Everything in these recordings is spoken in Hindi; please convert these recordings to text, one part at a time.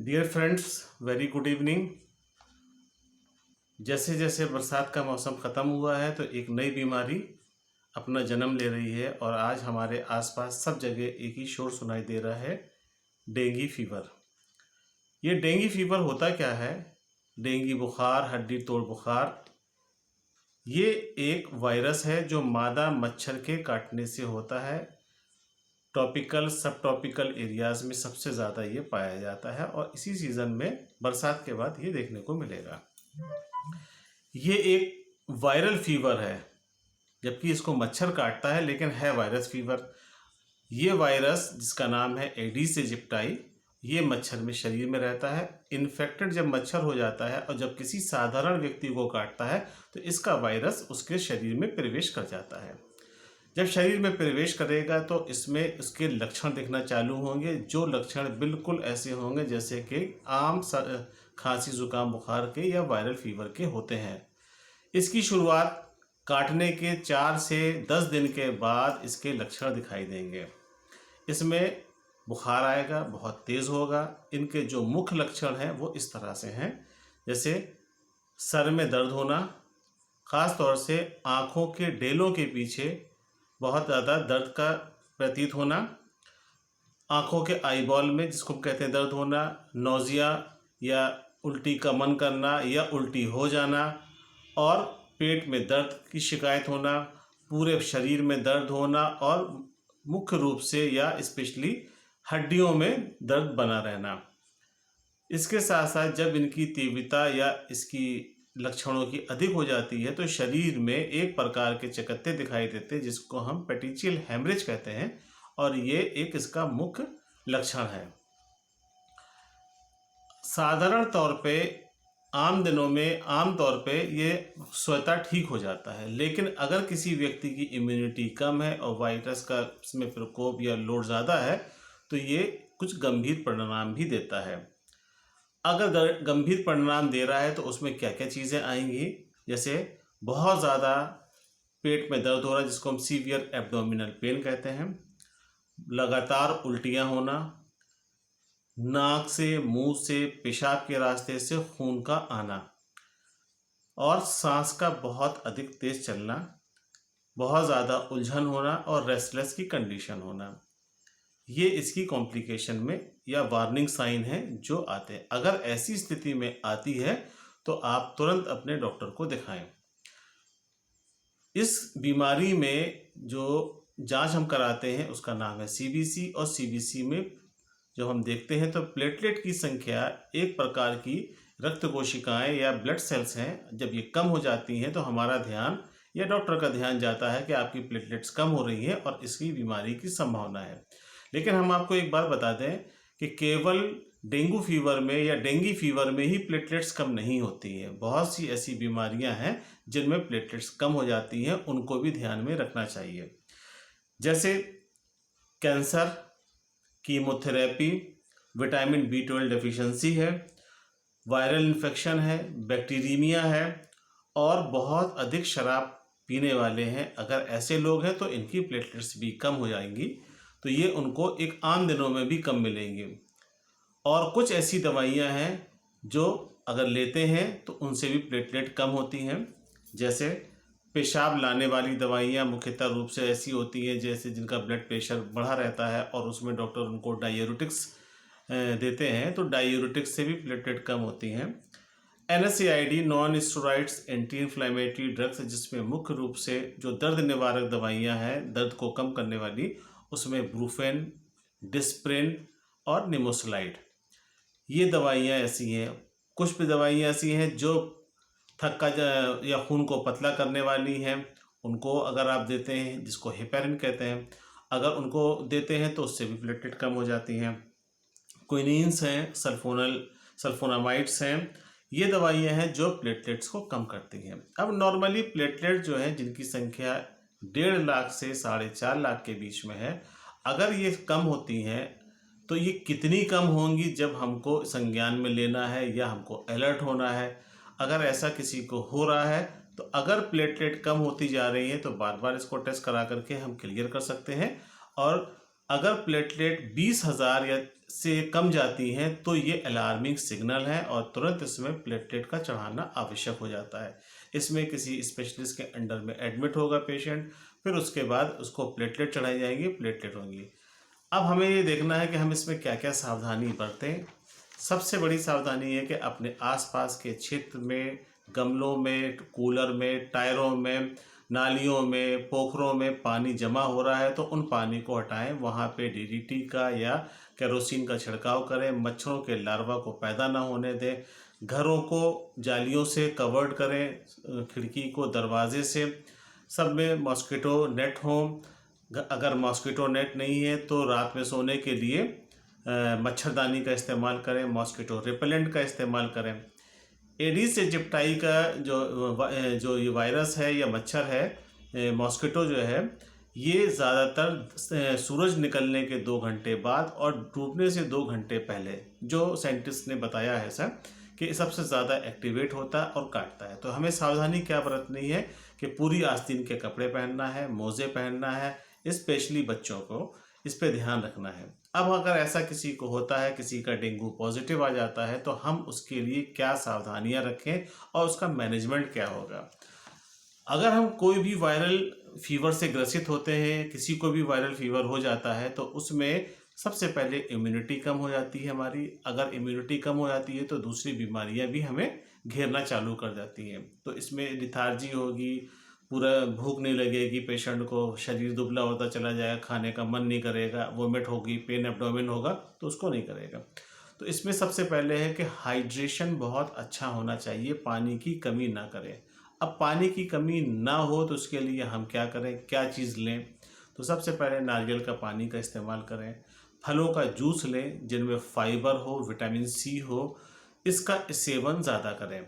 Dear friends, very good evening. जैसे जैसे बरसात का मौसम ख़त्म हुआ है तो एक नई बीमारी अपना जन्म ले रही है और आज हमारे आसपास सब जगह एक ही शोर सुनाई दे रहा है, डेंगू फीवर। ये डेंगू फीवर होता क्या है? डेंगू बुखार, हड्डी तोड़ बुखार, ये एक वायरस है जो मादा मच्छर के काटने से होता है। ट्रॉपिकल सब ट्रॉपिकल एरियाज़ में सबसे ज़्यादा ये पाया जाता है और इसी सीज़न में बरसात के बाद ये देखने को मिलेगा। ये एक वायरल फीवर है, जबकि इसको मच्छर काटता है लेकिन है वायरस फीवर। ये वायरस जिसका नाम है एडीज एजिप्टाई, ये मच्छर में शरीर में रहता है। इन्फेक्टेड जब मच्छर हो जाता है और जब किसी साधारण व्यक्ति को काटता है तो इसका वायरस उसके शरीर में प्रवेश कर जाता है। जब शरीर में प्रवेश करेगा तो इसमें उसके लक्षण दिखना चालू होंगे, जो लक्षण बिल्कुल ऐसे होंगे जैसे कि आम खांसी जुकाम बुखार के या वायरल फीवर के होते हैं। इसकी शुरुआत काटने के 4 से 10 दिन के बाद इसके लक्षण दिखाई देंगे। इसमें बुखार आएगा, बहुत तेज़ होगा। इनके जो मुख्य लक्षण हैं वो इस तरह से हैं, जैसे सर में दर्द होना, ख़ास तौर से आँखों के डेलों के पीछे बहुत ज़्यादा दर्द का प्रतीत होना, आँखों के आईबॉल में जिसको कहते हैं दर्द होना, नौजिया या उल्टी का मन करना या उल्टी हो जाना, और पेट में दर्द की शिकायत होना, पूरे शरीर में दर्द होना और मुख्य रूप से या स्पेशली हड्डियों में दर्द बना रहना। इसके साथ साथ जब इनकी तीव्रता या इसकी लक्षणों की अधिक हो जाती है तो शरीर में एक प्रकार के चकत्ते दिखाई देते हैं जिसको हम पेटिशियल हेमरेज कहते हैं, और ये एक इसका मुख्य लक्षण है। साधारण तौर पे आम दिनों में आम तौर पे ये स्वतः ठीक हो जाता है, लेकिन अगर किसी व्यक्ति की इम्यूनिटी कम है और वायरस का इसमें प्रकोप या लोड ज़्यादा है तो ये कुछ गंभीर परिणाम भी देता है। अगर गंभीर परिणाम दे रहा है तो उसमें क्या क्या चीज़ें आएंगी, जैसे बहुत ज़्यादा पेट में दर्द हो रहा है जिसको हम सीवियर एब्डोमिनल पेन कहते हैं, लगातार उल्टियाँ होना, नाक से मुंह से पेशाब के रास्ते से खून का आना, और सांस का बहुत अधिक तेज चलना, बहुत ज़्यादा उलझन होना और रेस्टलेस की कंडीशन होना। ये इसकी कॉम्प्लिकेशन में या वार्निंग साइन है जो आते हैं। अगर ऐसी स्थिति में आती है तो आप तुरंत अपने डॉक्टर को दिखाएं। इस बीमारी में जो जांच हम कराते हैं उसका नाम है सीबीसी, और सीबीसी में जो हम देखते हैं तो प्लेटलेट की संख्या, एक प्रकार की रक्त कोशिकाएं या ब्लड सेल्स हैं, जब ये कम हो जाती हैं तो हमारा ध्यान या डॉक्टर का ध्यान जाता है कि आपकी प्लेटलेट्स कम हो रही हैं और इसकी बीमारी की संभावना है। लेकिन हम आपको एक बात बता दें कि केवल डेंगू फीवर में या डेंगू फीवर में ही प्लेटलेट्स कम नहीं होती हैं। बहुत सी ऐसी बीमारियां हैं जिनमें प्लेटलेट्स कम हो जाती हैं, उनको भी ध्यान में रखना चाहिए, जैसे cancer, chemotherapy, vitamin B12 deficiency है, वायरल इन्फेक्शन है, बैक्टीरियमिया है, और बहुत अधिक शराब पीने वाले हैं। अगर ऐसे लोग हैं तो इनकी प्लेटलेट्स भी कम हो जाएंगी, तो ये उनको एक आम दिनों में भी कम मिलेंगे। और कुछ ऐसी दवाइयां हैं जो अगर लेते हैं तो उनसे भी प्लेटलेट कम होती हैं, जैसे पेशाब लाने वाली दवाइयां मुख्यतः रूप से ऐसी होती हैं जैसे जिनका ब्लड प्रेशर बढ़ा रहता है और उसमें डॉक्टर उनको डायूरेटिक्स देते हैं, तो डायूरेटिक्स से भी प्लेटलेट कम होती हैं। NSAID, non steroids anti inflammatory drugs, जिसमें मुख्य रूप से जो दर्द निवारक दवाइयां हैं, दर्द को कम करने वाली, उसमें ब्रूफेन, डिस्प्रिन और निमोसलाइड, ये दवाइयाँ ऐसी हैं। कुछ भी दवाइयाँ ऐसी हैं जो थक्का या खून को पतला करने वाली हैं, उनको अगर आप देते हैं, जिसको हेपेरिन कहते हैं, अगर उनको देते हैं तो उससे भी प्लेटलेट कम हो जाती हैं। क्विनीन्स हैं, सल्फोनामाइड्स हैं, ये दवाइयाँ हैं जो प्लेटलेट्स को कम करती हैं। अब नॉर्मली प्लेटलेट जो हैं जिनकी संख्या 1.5 लाख से 4.5 लाख के बीच में है, अगर ये कम होती हैं तो ये कितनी कम होंगी जब हमको संज्ञान में लेना है या हमको अलर्ट होना है। अगर ऐसा किसी को हो रहा है तो अगर प्लेटलेट कम होती जा रही है तो बार बार इसको टेस्ट करा करके हम क्लियर कर सकते हैं, और अगर प्लेटलेट 20,000 या से कम जाती हैं तो ये अलार्मिंग सिग्नल है और तुरंत इसमें प्लेटलेट का चढ़ाना आवश्यक हो जाता है। इसमें किसी स्पेशलिस्ट के अंडर में एडमिट होगा पेशेंट, फिर उसके बाद उसको प्लेटलेट चढ़ाई जाएंगी, प्लेटलेट होंगी। अब हमें ये देखना है कि हम इसमें क्या क्या सावधानी बरतें। सबसे बड़ी सावधानी है कि अपने आसपास के क्षेत्र में, गमलों में, कूलर में, टायरों में, नालियों में, पोखरों में पानी जमा हो रहा है तो उन पानी को हटाएं। वहाँ पे डीडीटी का या केरोसिन का छिड़काव करें। मच्छरों के लार्वा को पैदा ना होने दें। घरों को जालियों से कवर्ड करें, खिड़की को दरवाजे से। सब में मॉस्किटो नेट हो। अगर मॉस्किटो नेट नहीं है तो रात में सोने के लिए मच्छरदानी का इस्तेमाल करें, मॉस्किटो रिपेलेंट का इस्तेमाल करें। एडीज एजिप्टाई का जो ये वायरस है या मच्छर है, मॉस्किटो जो है, ये ज़्यादातर सूरज निकलने के 2 घंटे बाद और डूबने से 2 घंटे पहले, जो साइंटिस्ट ने बताया है सर, कि सबसे ज़्यादा एक्टिवेट होता है और काटता है। तो हमें सावधानी क्या बरतनी है कि पूरी आस्तीन के कपड़े पहनना है, मोज़े पहनना है, स्पेशली बच्चों को इस पे ध्यान रखना है। अब अगर ऐसा किसी को होता है, किसी का डेंगू पॉजिटिव आ जाता है, तो हम उसके लिए क्या सावधानियां रखें और उसका मैनेजमेंट क्या होगा। अगर हम कोई भी वायरल फीवर से ग्रसित होते हैं, किसी को भी वायरल फीवर हो जाता है, तो उसमें सबसे पहले इम्यूनिटी कम हो जाती है हमारी। अगर इम्यूनिटी कम हो जाती है तो दूसरी बीमारियां भी हमें घेरना चालू कर जाती हैं। तो इसमें लिथार्जी होगी, पूरा भूख नहीं लगेगी पेशेंट को, शरीर दुबला होता चला जाएगा, खाने का मन नहीं करेगा, वोमिट होगी, पेन एब्डोमेन होगा तो उसको नहीं करेगा। तो इसमें सबसे पहले है कि हाइड्रेशन बहुत अच्छा होना चाहिए, पानी की कमी ना करें। अब पानी की कमी ना हो तो उसके लिए हम क्या करें, क्या चीज़ लें। तो सबसे पहले नारियल का पानी का इस्तेमाल करें। फलों का जूस लें जिनमें फाइबर हो, विटामिन सी हो, इसका सेवन ज़्यादा करें।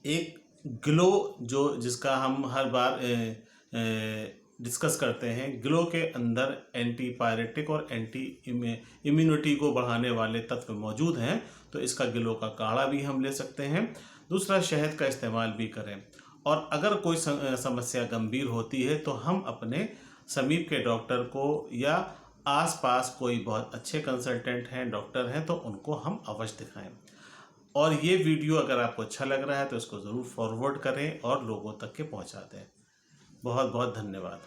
एक ग्लो जो जिसका हम हर बार डिस्कस करते हैं, ग्लो के अंदर एंटीपायरेटिक और एंटी इम्यूनिटी को बढ़ाने वाले तत्व मौजूद हैं, तो इसका ग्लो का काढ़ा भी हम ले सकते हैं। दूसरा, शहद का इस्तेमाल भी करें। और अगर कोई समस्या गंभीर होती है तो हम अपने समीप के डॉक्टर को या आसपास कोई बहुत अच्छे कंसल्टेंट हैं, डॉक्टर हैं, तो उनको हम अवश्य दिखाएं। और ये वीडियो अगर आपको अच्छा लग रहा है तो इसको ज़रूर फॉरवर्ड करें और लोगों तक के पहुंचा दें। बहुत बहुत धन्यवाद।